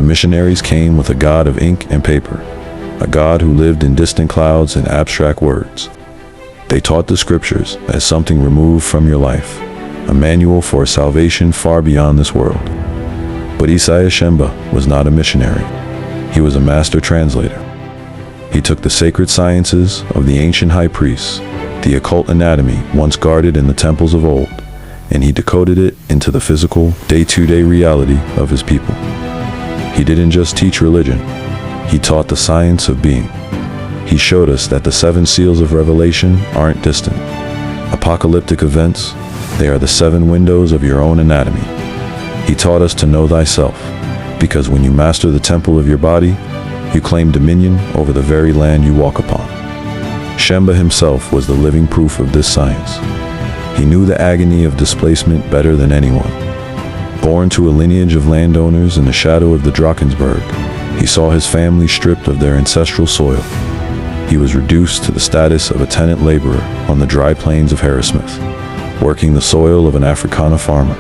The missionaries came with a god of ink and paper, a god who lived in distant clouds and abstract words. They taught the scriptures as something removed from your life, a manual for a salvation far beyond this world. But Isaiah Shembe was not a missionary. He was a master translator. He took the sacred sciences of the ancient high priests, the occult anatomy once guarded in the temples of old, and he decoded it into the physical, day-to-day reality of his people. He didn't just teach religion, he taught the science of being. He showed us that the 7 seals of Revelation aren't distant, apocalyptic events. They are the 7 windows of your own anatomy. He taught us to know thyself, because when you master the temple of your body, you claim dominion over the very land you walk upon. Shembe himself was the living proof of this science. He knew the agony of displacement better than anyone. Born to a lineage of landowners in the shadow of the Drakensberg, he saw his family stripped of their ancestral soil. He was reduced to the status of a tenant laborer on the dry plains of Harrismith, working the soil of an Afrikaner farmer,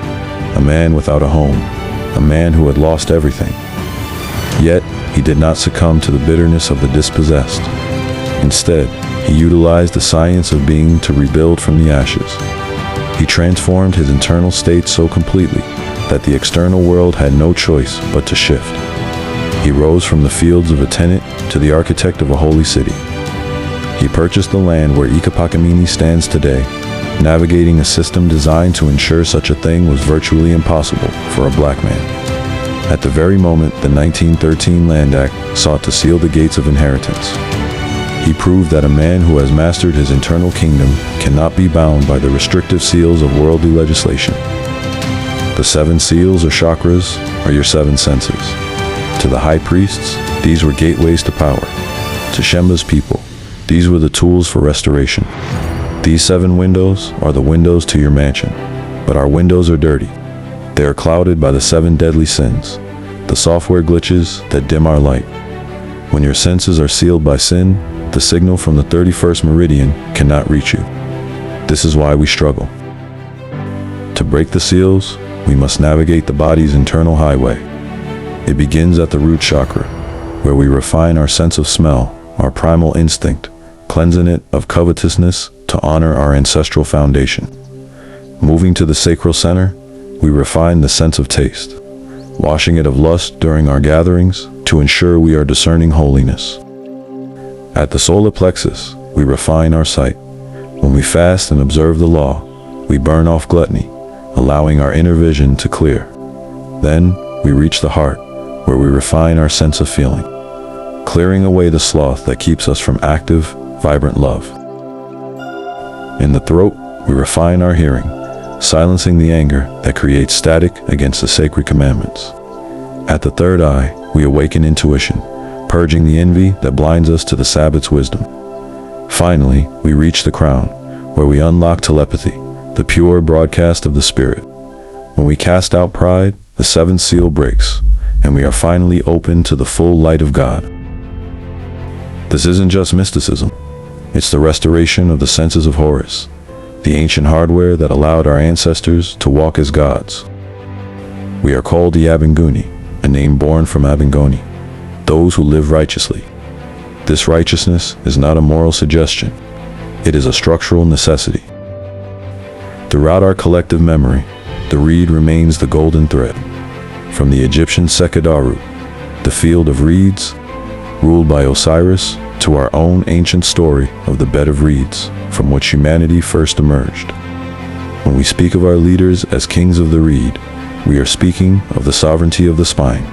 a man without a home, a man who had lost everything. Yet, he did not succumb to the bitterness of the dispossessed. Instead, he utilized the science of being to rebuild from the ashes. He transformed his internal state so completely that the external world had no choice but to shift. He rose from the fields of a tenant to the architect of a holy city. He purchased the land where Ubuqotho stands today, navigating a system designed to ensure such a thing was virtually impossible for a black man. At the very moment the 1913 Land Act sought to seal the gates of inheritance, he proved that a man who has mastered his internal kingdom cannot be bound by the restrictive seals of worldly legislation. The 7 seals or chakras are your 7 senses. To the high priests, these were gateways to power. To Shembe's people, these were the tools for restoration. These 7 windows are the windows to your mansion, but our windows are dirty. They are clouded by the 7 deadly sins, the software glitches that dim our light. When your senses are sealed by sin, the signal from the 31st Meridian cannot reach you. This is why we struggle. To break the seals, we must navigate the body's internal highway. It begins at the root chakra, where we refine our sense of smell, our primal instinct, cleansing it of covetousness to honor our ancestral foundation. Moving to the sacral center, we refine the sense of taste, washing it of lust during our gatherings to ensure we are discerning holiness. At the solar plexus, we refine our sight. When we fast and observe the law, we burn off gluttony, allowing our inner vision to clear. Then, we reach the heart, where we refine our sense of feeling, clearing away the sloth that keeps us from active, vibrant love. In the throat, we refine our hearing, silencing the anger that creates static against the sacred commandments. At the third eye, we awaken intuition, purging the envy that blinds us to the Sabbath's wisdom. Finally, we reach the crown, where we unlock telepathy, the pure broadcast of the Spirit. When we cast out pride, the 7th seal breaks, and we are finally open to the full light of God. This isn't just mysticism. It's the restoration of the senses of Horus, the ancient hardware that allowed our ancestors to walk as gods. We are called the Abinguni, a name born from Abingoni, those who live righteously. This righteousness is not a moral suggestion. It is a structural necessity. Throughout our collective memory, the reed remains the golden thread. From the Egyptian Sekadaru, the field of reeds, ruled by Osiris, to our own ancient story of the bed of reeds, from which humanity first emerged. When we speak of our leaders as kings of the reed, we are speaking of the sovereignty of the spine.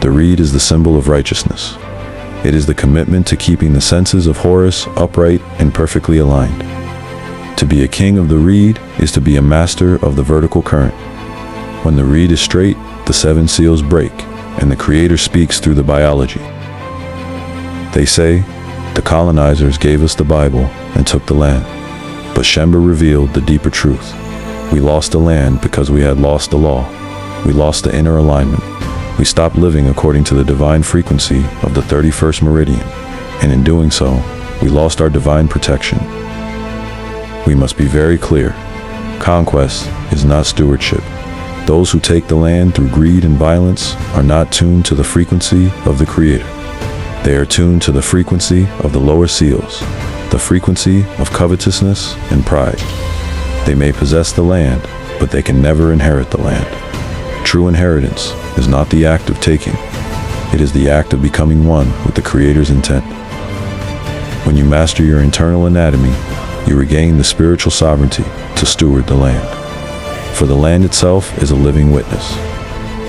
The reed is the symbol of righteousness. It is the commitment to keeping the senses of Horus upright and perfectly aligned. To be a king of the reed is to be a master of the vertical current. When the reed is straight, the 7 seals break, and the Creator speaks through the biology. They say, the colonizers gave us the Bible and took the land. But Shembe revealed the deeper truth. We lost the land because we had lost the law. We lost the inner alignment. We stopped living according to the divine frequency of the 31st Meridian, and in doing so, we lost our divine protection. We must be very clear. Conquest is not stewardship. Those who take the land through greed and violence are not tuned to the frequency of the Creator. They are tuned to the frequency of the lower seals, the frequency of covetousness and pride. They may possess the land, but they can never inherit the land. True inheritance is not the act of taking. It is the act of becoming one with the Creator's intent. When you master your internal anatomy, you regain the spiritual sovereignty to steward the land. For the land itself is a living witness.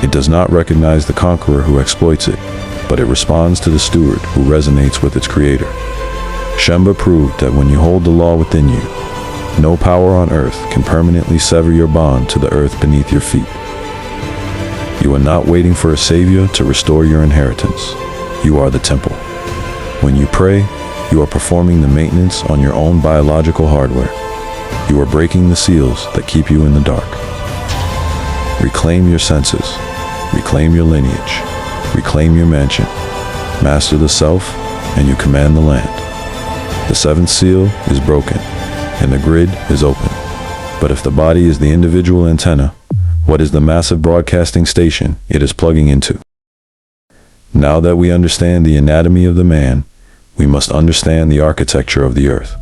It does not recognize the conqueror who exploits it, but it responds to the steward who resonates with its creator. Shembe proved that when you hold the law within you, no power on earth can permanently sever your bond to the earth beneath your feet. You are not waiting for a savior to restore your inheritance. You are the temple. When you pray, you are performing the maintenance on your own biological hardware. You are breaking the seals that keep you in the dark. Reclaim your senses. Reclaim your lineage. Reclaim your mansion. Master the self, and you command the land. The seventh seal is broken, and the grid is open. But if the body is the individual antenna, what is the massive broadcasting station it is plugging into? Now that we understand the anatomy of the man, we must understand the architecture of the earth.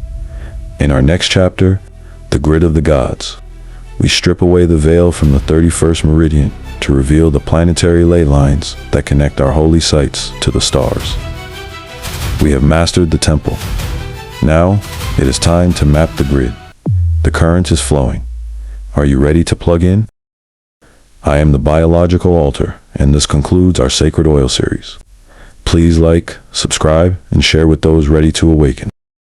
In our next chapter, The Grid of the Gods, we strip away the veil from the 31st meridian to reveal the planetary ley lines that connect our holy sites to the stars. We have mastered the temple. Now, it is time to map the grid. The current is flowing. Are you ready to plug in? I am the biological altar, and this concludes our Sacred Oil series. Please like, subscribe, and share with those ready to awaken.